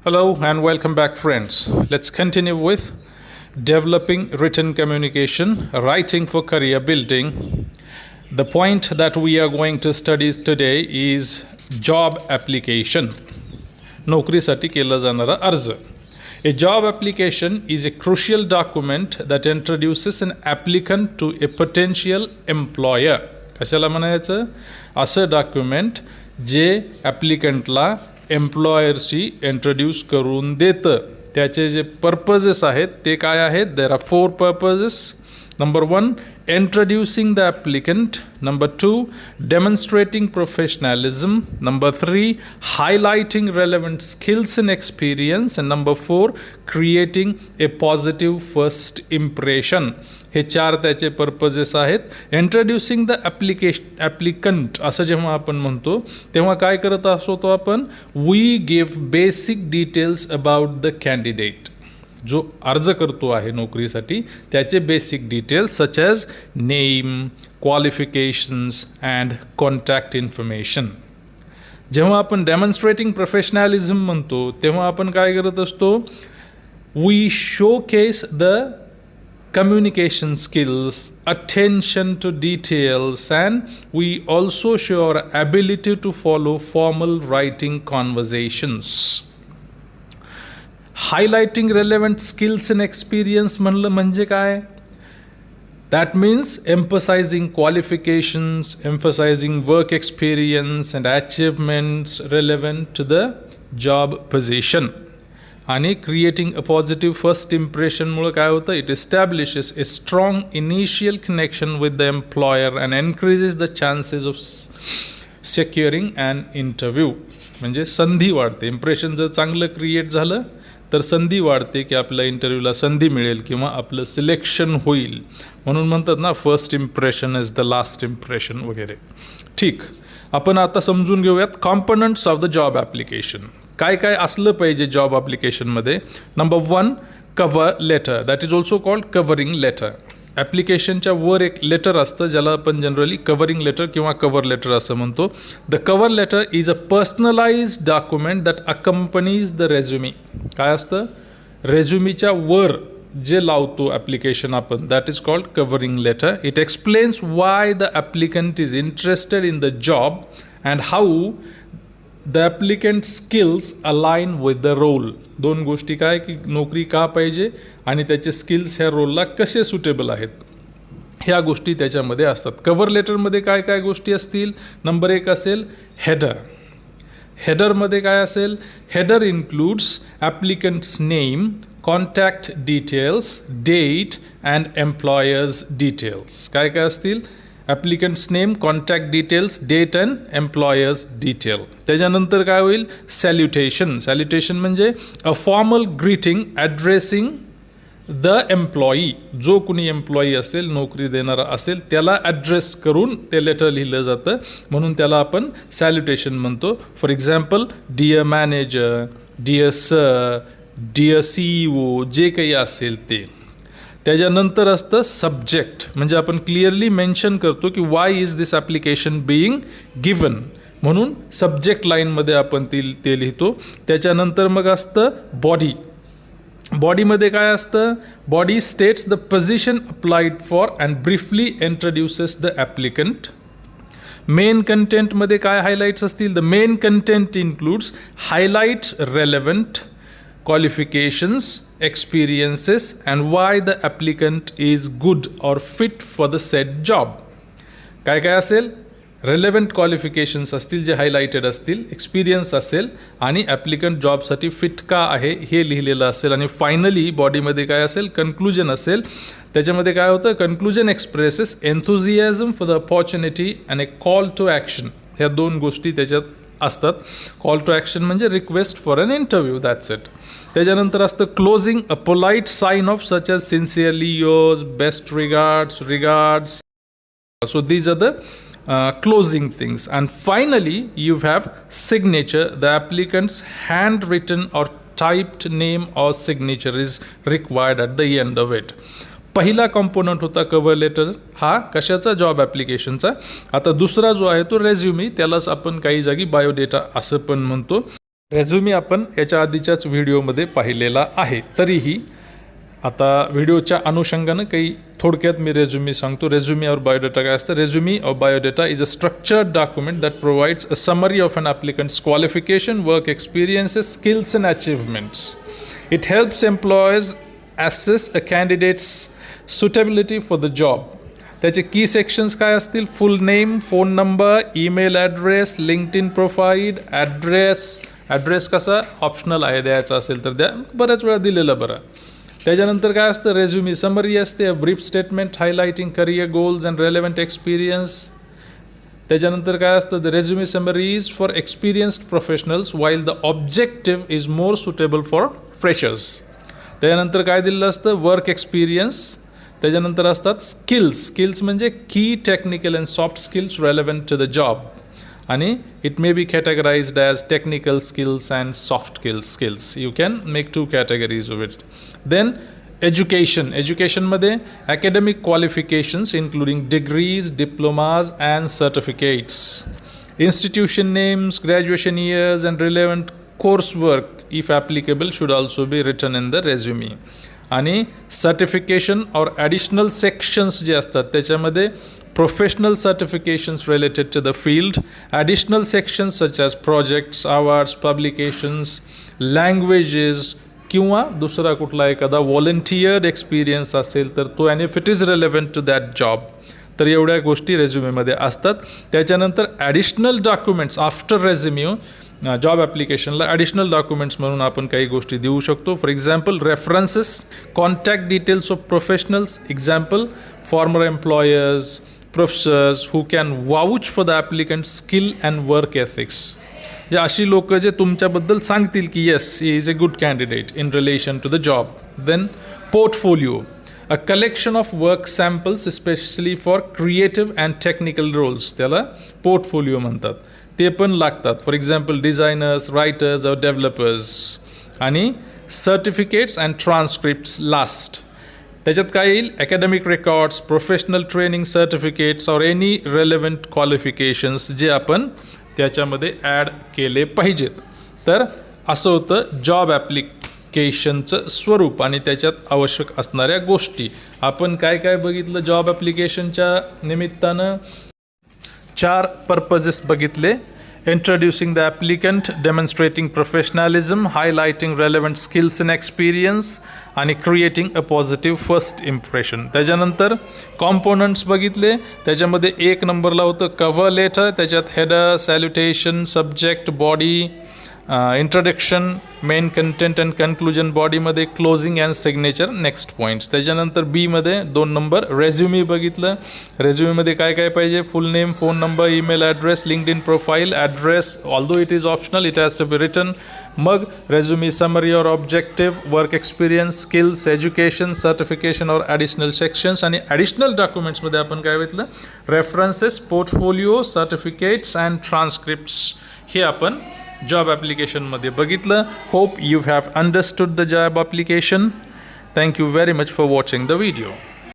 Hello and welcome back, friends. Let's continue with developing written communication, writing for career building. The point that we are going to study today is job application. नोकरीसाठी केला जाणारा अर्ज. A job application is a crucial document that introduces an applicant to a potential employer. कशाला म्हणायचं? असं document जे ॲप्लिकंटला एम्प्लॉयरशी introduce करून देतं. त्याचे जे पर्पजेस आहेत ते काय आहेत? There are 4 purposes. Number 1, introducing the applicant. Number 2, demonstrating professionalism. Number 3, highlighting relevant skills and experience. And number 4, creating a positive first impression. हे 4 त्याचे पर्पजेस आहेत. इंट्रोड्यूसिंग द ॲप्लिकंट असं जेव्हा आपण म्हणतो तेव्हा काय करत असतो आपण? We give basic details about the candidate. जो अर्ज करतो आहे नोकरीसाठी त्याचे basic details such as name, qualifications and contact information. जेव्हा आपण डेमॉन्स्ट्रेटिंग प्रोफेशनॅलिझम म्हणतो तेव्हा आपण काय करत असतो? We showcase the communication skills, attention to details, and we also show our ability to follow formal writing conversations. Highlighting relevant skills and experience म्हणलं म्हणजे काय? That means emphasizing qualifications, emphasizing work experience and achievements relevant to the job position. आणि creating a positive first इम्प्रेशनमुळं काय होतं? It establishes a strong initial connection with the employer and increases the chances of securing and interview. म्हणजे संधी वाढते. Impression जर चांगलं create झालं तर संधी वाढते की आपल्या इंटरव्ह्यूला संधी मिळेल किंवा आपलं सिलेक्शन होईल. म्हणून म्हणतात ना, first impression is the last impression वगैरे. ठीक, आपण आता समजून घेऊयात components of the job application. काय काय असलं पाहिजे जॉब ॲप्लिकेशनमध्ये? Number 1, cover letter. That is also called covering letter. ॲप्लिकेशनच्या वर एक लेटर असतं ज्याला आपण जनरली कव्हरिंग लेटर किंवा कव्हर लेटर असं म्हणतो. The cover letter is a personalised document that accompanies the resume. काय असतं? रेझ्युमीच्या वर जे लावतो ॲप्लिकेशन आपण, that is called covering letter. It explains why the applicant is interested in the job and how the applicant skills align with the role. 2 गोष्टी काय की नोकरी का पाहिजे आणि त्याचे स्किल्स ह्या रोलला कसे सुटेबल आहेत, ह्या गोष्टी त्याच्यामध्ये असतात. कव्हर लेटरमध्ये काय काय गोष्टी असतील? नंबर 1 असेल हेडर. हेडरमध्ये काय असेल? Header includes applicant's name, contact details, date and employer's details. काय काय असतील? Applicant's name, contact details, date and employer's detail. त्याच्यानंतर काय होईल? सॅल्युटेशन. सॅल्युटेशन म्हणजे a formal greeting addressing the employee. जो कुणी एम्प्लॉई असेल, नोकरी देणारा असेल, त्याला ॲड्रेस करून ते लेटर लिहिलं जातं म्हणून त्याला आपण सॅल्युटेशन म्हणतो. For example, dear manager, dear sir, dear CEO, जे काही असेल ते. त्याच्यानंतर असतं सब्जेक्ट. म्हणजे आपण क्लिअरली मेन्शन करतो की Y is this application being given, म्हणून सब्जेक्ट लाईनमध्ये आपण ते लिहितो. त्याच्यानंतर मग असतं बॉडी. बॉडीमध्ये काय असतं? Body states the position applied for and briefly introduces the applicant. Main कंटेंटमध्ये काय हायलाईट्स असतील? The main content includes highlights relevant qualifications, experiences, and why the applicant is good or fit for the said job. काय काय असेल? Relevant qualifications असतील जे highlighted असतील, experience असेल आणि ॲप्लिकंट जॉबसाठी फिट का आहे हे लिहिलेलं असेल. आणि फायनली बॉडीमध्ये काय असेल? कन्क्लुजन असेल. त्याच्यामध्ये काय होतं? Conclusion expresses enthusiasm for the opportunity and a call to action. ह्या 2 गोष्टी त्याच्यात असतात. कॉल टू ॲक्शन म्हणजे request for an interview, that's it. त्याच्यानंतर असतं closing, a polite sign off such as sincerely yours, best regards. So these are the closing things. And finally you have signature. The applicant's handwritten or typed name or signature is required at the end of it. पहिला component होता cover letter, हा कशाचा? Job ॲप्लिकेशनचा. आता दुसरा जो आहे तो रेझ्युमी, त्यालाच आपण काही जागी बायोडेटा असं पण म्हणतो. रेझ्युमी आपण याच्या आधीच्याच व्हिडिओमध्ये पाहिलेला आहे. तरीही आता व्हिडिओच्या अनुषंगानं काही थोडक्यात मी रेझ्युमी सांगतो. रेझ्युमी और बायोडेटा काय असतं? रेझ्युमी और biodata is a structured document that provides a summary of an applicant's qualification, work experiences, skills and achievements. It helps employers assess a candidate's suitability for the job. त्याचे की सेक्शन्स काय असतील? Full name, phone number, email address, LinkedIn profile, address कसा optional आहे, द्यायचा असेल तर द्या, बऱ्याच वेळा दिलेलं बरं. त्याच्यानंतर काय असतं? रेझ्युमी समरी असते, brief statement highlighting career goals and relevant experience. त्याच्यानंतर काय असतं? The resume summary is for experienced professionals while the objective is more suitable for freshers. त्याच्यानंतर काय दिलेलं असतं? Work experience. त्याच्यानंतर असतात स्किल्स म्हणजे की technical and soft skills relevant to the job. आणि it may be categorised as technical skills and soft skills. You can make 2 categories of it. Then एज्युकेशनमध्ये academic qualifications including degrees, diplomas and certificates. Institution names, graduation years and relevant course work if applicable should also be written in the resume. आणि certification और additional sections जे असतात त्याच्यामध्ये professional certifications related to the field, additional sections such as projects, awards, publications, languages किंवा दुसरा कुठला एखादा volunteered experience असेल तर तो, and if it is relevant to that job. तर एवढ्या गोष्टी रेझ्युमीमध्ये असतात. त्याच्यानंतर additional documents after resume job ॲप्लिकेशनला ॲडिशनल डॉक्युमेंट्स म्हणून आपण काही गोष्टी देऊ शकतो. For example references, contact details of professionals, example former employers, professors who can vouch for the applicant skill and work ethics. जे अशी लोक जे तुमच्याबद्दल सांगतील की yes he is a good candidate in relation to the job. Then portfolio, a collection of work samples specially for creative and technical roles, त्याला portfolio म्हणतात. ते पण लागतात. फॉर एक्झाम्पल डिझायनर्स, रायटर्स और डेव्हलपर्स. आणि सर्टिफिकेट्स अँड ट्रान्स्क्रिप्ट्स लास्ट. त्याच्यात काय येईल? Academic records, professional training certificates और एनी रेलेव्हंट क्वालिफिकेशन्स जे आपण त्याच्यामध्ये ॲड केले पाहिजेत. तर असं होतं जॉब ॲप्लिकेशनचं स्वरूप आणि त्याच्यात आवश्यक असणाऱ्या गोष्टी. आपण काय काय बघितलं जॉब ॲप्लिकेशनच्या निमित्तानं? 4 पर्पजेस बघितले. Introducing the applicant, demonstrating professionalism, highlighting relevant skills and experience आणि creating a positive first impression. त्याच्यानंतर कॉम्पोनंट्स बघितले. त्याच्यामध्ये 1 नंबरला होतं कव्हर लेटर. त्याच्यात header, salutation, subject, body, introduction, main content and conclusion. बॉडीमध्ये closing and signature, next points. त्याच्यानंतर बीमध्ये 2 नंबर रेझ्युमी बघितलं. रेझ्युमीमध्ये काय काय पाहिजे? Full name, phone number, email address, LinkedIn profile, address, although it is optional, it has to be written. मग resume summary और objective, work experience, skills, education, certification और additional sections. आणि ॲडिशनल डॉक्युमेंट्समध्ये आपण काय बघितलं? References, portfolio, certificates and transcripts. हे आपण जॉब ॲप्लिकेशनमध्ये बघितलं. Hope you have understood the job application. Thank you very much for watching the video.